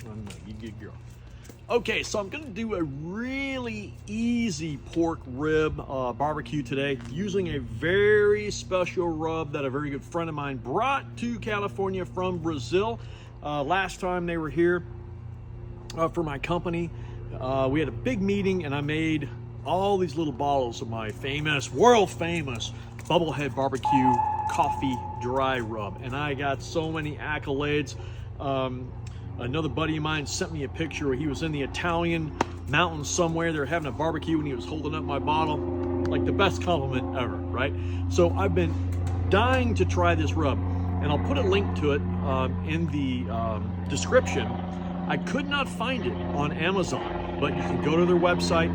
I know, you good girl. Okay, so I'm gonna do a really easy pork rib barbecue today using a very special rub that a very good friend of mine brought to California from Brazil. Last time they were here for my company, we had a big meeting and I made all these little bottles of my famous, world famous Bubblehead Barbecue Coffee Dry Rub. And I got so many accolades. Another buddy of mine sent me a picture where he was in the Italian mountains somewhere. They were having a barbecue and he was holding up my bottle. Like the best compliment ever, right? So I've been dying to try this rub, and I'll put a link to it in the description. I could not find it on Amazon, but you can go to their website.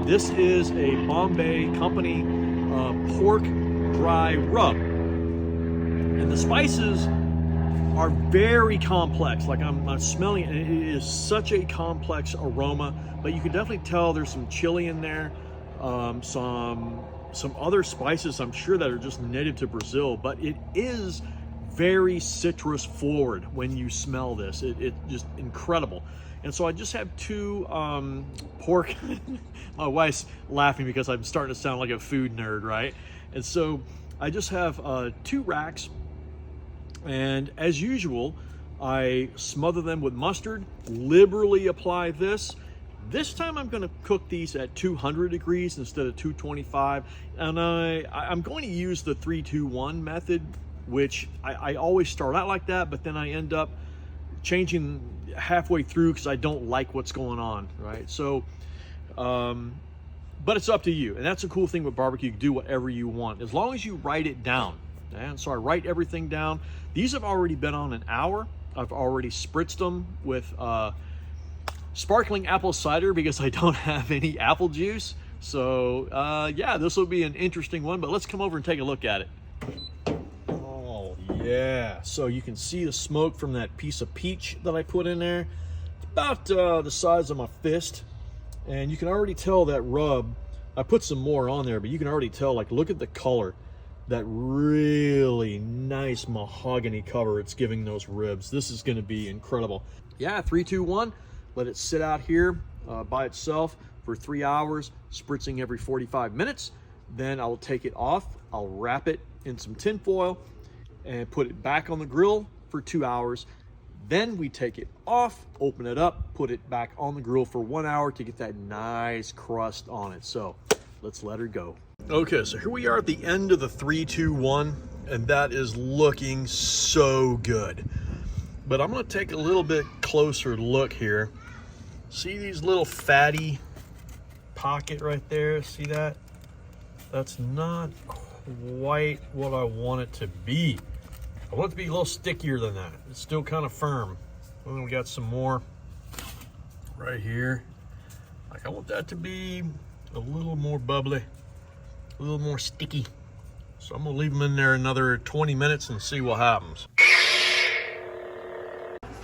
This is a Bombay company pork dry rub. And the spices are very complex. Like I'm smelling it, and it is such a complex aroma, but you can definitely tell there's some chili in there, some other spices I'm sure that are just native to Brazil, but it is very citrus forward when you smell this. It's just incredible. And so I just have two pork. My wife's laughing because I'm starting to sound like a food nerd, right? And so I just have 2 racks. And as usual, I smother them with mustard, liberally apply this. This time I'm gonna cook these at 200 degrees instead of 225. And I'm going to use the 3-2-1 method, which I always start out like that, but then I end up changing halfway through because I don't like what's going on, right? So, but it's up to you. And that's a cool thing with barbecue, you can do whatever you want, as long as you write it down. And so I write everything down. These have already been on an hour. I've already spritzed them with sparkling apple cider because I don't have any apple juice. So yeah, this will be an interesting one, but let's come over and take a look at it. Oh yeah, so you can see the smoke from that piece of peach that I put in there. It's about the size of my fist. And you can already tell that rub, I put some more on there, but you can already tell, like, look at the color. That really nice mahogany cover it's giving those ribs. This is going to be incredible. Yeah, 3-2-1. Let it sit out here by itself for 3 hours, spritzing every 45 minutes. Then I'll take it off. I'll wrap it in some tin foil and put it back on the grill for 2 hours. Then we take it off, open it up, put it back on the grill for 1 hour to get that nice crust on it. So let's let her go. Okay, so here we are at the end of the 3-2-1, and that is looking so good. But I'm gonna take a little bit closer look here. See these little fatty pocket right there? See that? That's not quite what I want it to be. I want it to be a little stickier than that. It's still kind of firm. And then we got some more right here. Like I want that to be a little more bubbly, a little more sticky. So I'm gonna leave them in there another 20 minutes and see what happens.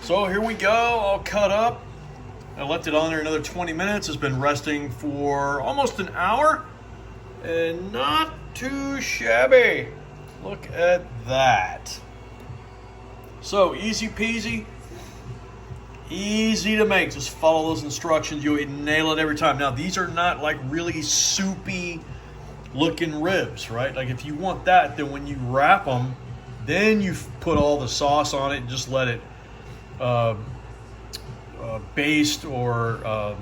So here we go, all cut up. I left it on there another 20 minutes. It's been resting for almost an hour and not too shabby. Look at that. So easy peasy, easy to make. Just follow those instructions. You'll nail it every time. Now these are not like really soupy looking ribs, right? Like if you want that, then when you wrap them, then you put all the sauce on it and just let it baste or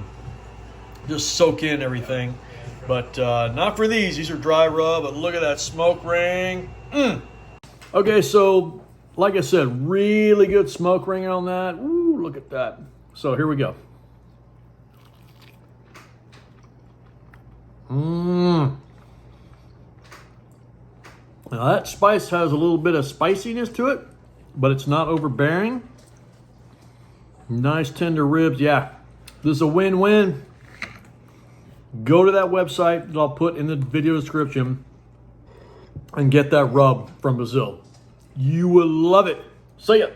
just soak in everything. But not for these. These are dry rub. But look at that smoke ring. Okay, so like I said, really good smoke ring on that. Ooh, look at that. So here we go. Now that spice has a little bit of spiciness to it, but it's not overbearing. Nice tender ribs. Yeah, this is a win-win. Go to that website that I'll put in the video description and get that rub from Brazil. You will love it. See ya.